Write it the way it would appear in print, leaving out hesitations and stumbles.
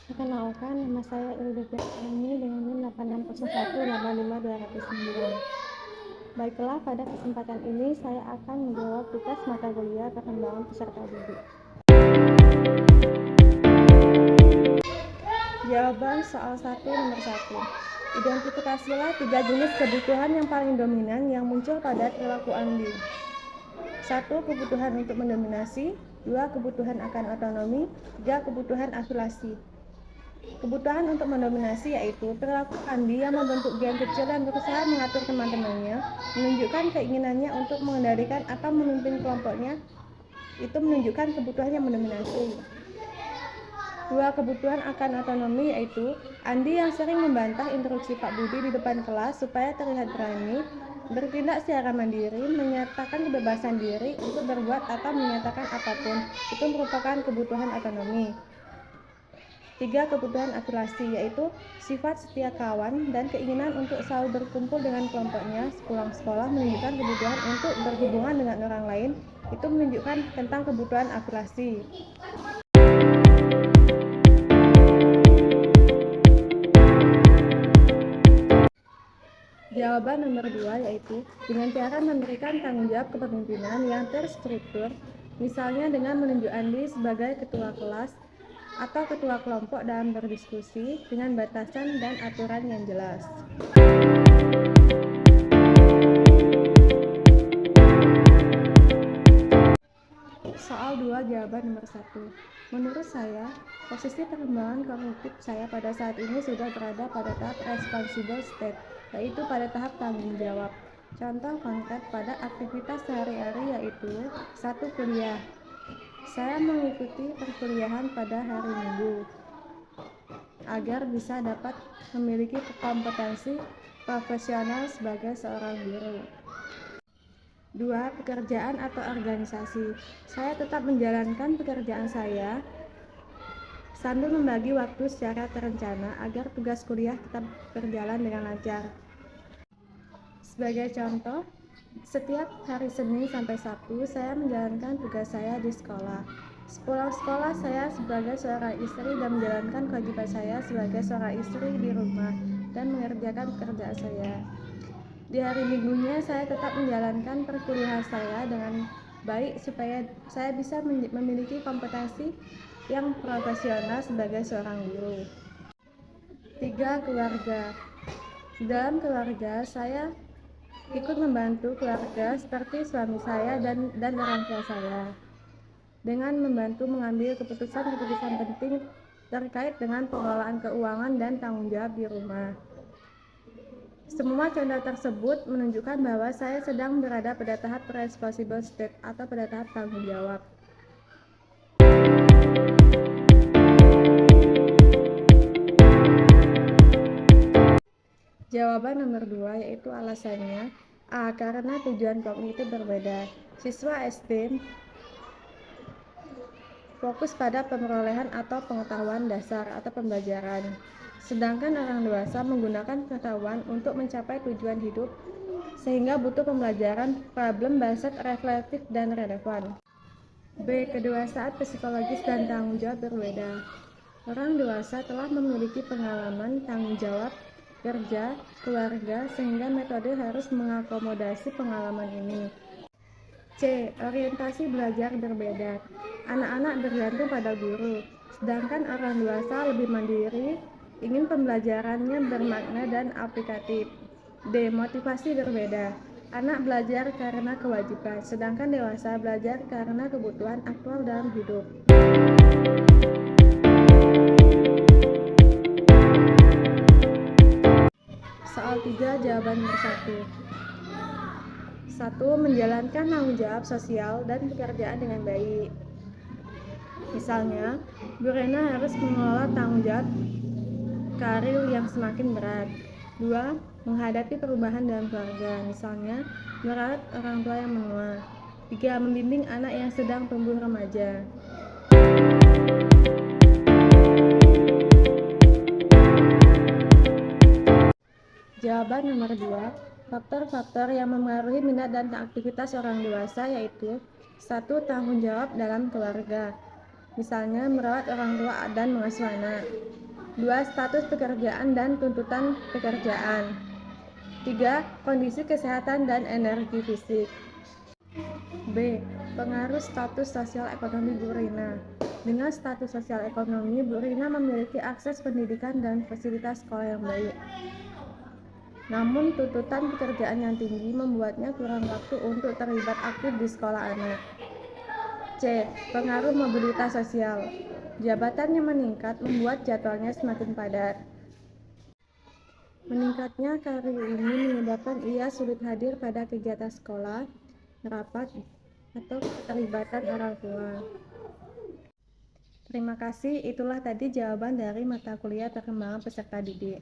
Perkenalkan, nama saya Ilda Ini dengan NIM 860185209. Baiklah, pada kesempatan ini saya akan menjawab tugas mata kuliah perkembangan peserta didik. Jawaban soal 1 nomor 1. Identifikasilah 3 jenis kebutuhan yang paling dominan yang muncul pada perilaku Andi. 1. Kebutuhan untuk mendominasi. 2. Kebutuhan akan otonomi. 3. Kebutuhan afiliasi. Kebutuhan untuk mendominasi yaitu perilaku Andi yang membentuk geng kecil dan berusaha mengatur teman-temannya, menunjukkan keinginannya untuk mengendalikan atau memimpin kelompoknya. Itu menunjukkan kebutuhan yang mendominasi. 2. Kebutuhan akan otonomi yaitu Andi yang sering membantah instruksi Pak Budi di depan kelas supaya terlihat berani, bertindak secara mandiri, menyatakan kebebasan diri untuk berbuat atau menyatakan apapun. Itu merupakan kebutuhan otonomi. 3. Kebutuhan afiliasi yaitu sifat setia kawan dan keinginan untuk selalu berkumpul dengan kelompoknya sepulang sekolah, menunjukkan kebutuhan untuk berhubungan dengan orang lain. Itu menunjukkan tentang kebutuhan afiliasi. Jawaban nomor 2 yaitu dengan cara memberikan tanggung jawab kepemimpinan yang terstruktur, misalnya dengan menunjuk Andi sebagai ketua kelas atau ketua kelompok dalam berdiskusi dengan batasan dan aturan yang jelas. Soal 2 jawaban nomor 1. Menurut saya, posisi perkembangan kognitif saya pada saat ini sudah berada pada tahap responsible state, yaitu pada tahap tanggung jawab. Contoh konkret pada aktivitas sehari-hari yaitu 1. Kuliah. Saya mengikuti perkuliahan pada hari Minggu agar bisa dapat memiliki kompetensi profesional sebagai seorang guru. 2. Pekerjaan atau organisasi. Saya tetap menjalankan pekerjaan saya sambil membagi waktu secara terencana agar tugas kuliah tetap berjalan dengan lancar. Sebagai contoh, setiap hari Senin sampai Sabtu saya menjalankan tugas saya di sekolah. Sepulang sekolah saya sebagai seorang istri dan menjalankan kewajiban saya sebagai seorang istri di rumah dan mengerjakan pekerjaan saya. Di hari minggunya saya tetap menjalankan perkuliahan saya dengan baik supaya saya bisa memiliki kompetensi yang profesional sebagai seorang guru. 3. Keluarga. Dalam keluarga saya ikut membantu keluarga seperti suami saya dan orang tua saya dengan membantu mengambil keputusan-keputusan penting terkait dengan pengelolaan keuangan dan tanggung jawab di rumah. Semua contoh tersebut menunjukkan bahwa saya sedang berada pada tahap responsible state atau pada tahap tanggung jawab. Jawaban nomor 2 yaitu alasannya A. Karena tujuan kognitif berbeda. Siswa SD fokus pada perolehan atau pengetahuan dasar atau pembelajaran, sedangkan orang dewasa menggunakan pengetahuan untuk mencapai tujuan hidup sehingga butuh pembelajaran problem based, reflektif, dan relevan. B. Kedewasaan psikologis dan tanggung jawab berbeda. Orang dewasa telah memiliki pengalaman tanggung jawab kerja, keluarga, sehingga metode harus mengakomodasi pengalaman ini. C. Orientasi belajar berbeda. Anak-anak bergantung pada guru, sedangkan orang dewasa lebih mandiri, ingin pembelajarannya bermakna dan aplikatif. D. Motivasi berbeda. Anak belajar karena kewajiban, sedangkan dewasa belajar karena kebutuhan aktual dalam hidup. Soal 3 jawaban nomor 1. 1. Menjalankan tanggung jawab sosial dan pekerjaan dengan baik. Misalnya, Bu Rena harus mengelola tanggung jawab karir yang semakin berat. 2. Menghadapi perubahan dalam keluarga, misalnya merawat orang tua yang menua. 3. Membimbing anak yang sedang tumbuh remaja. Jawaban nomor 2. Faktor-faktor yang mempengaruhi minat dan aktivitas orang dewasa yaitu 1. Tanggung jawab dalam keluarga, misalnya merawat orang tua dan mengasuh anak. 2. Status pekerjaan dan tuntutan pekerjaan. 3. Kondisi kesehatan dan energi fisik. B. Pengaruh status sosial ekonomi Bu Rina. Dengan status sosial ekonomi, Bu Rina memiliki akses pendidikan dan fasilitas sekolah yang baik. Namun, tuntutan pekerjaan yang tinggi membuatnya kurang waktu untuk terlibat aktif di sekolah anak. C. Pengaruh mobilitas sosial. Jabatannya meningkat membuat jadwalnya semakin padat. Meningkatnya karir ini menyebabkan ia sulit hadir pada kegiatan sekolah, rapat, atau keterlibatan orang tua. Terima kasih, itulah tadi jawaban dari mata kuliah perkembangan peserta didik.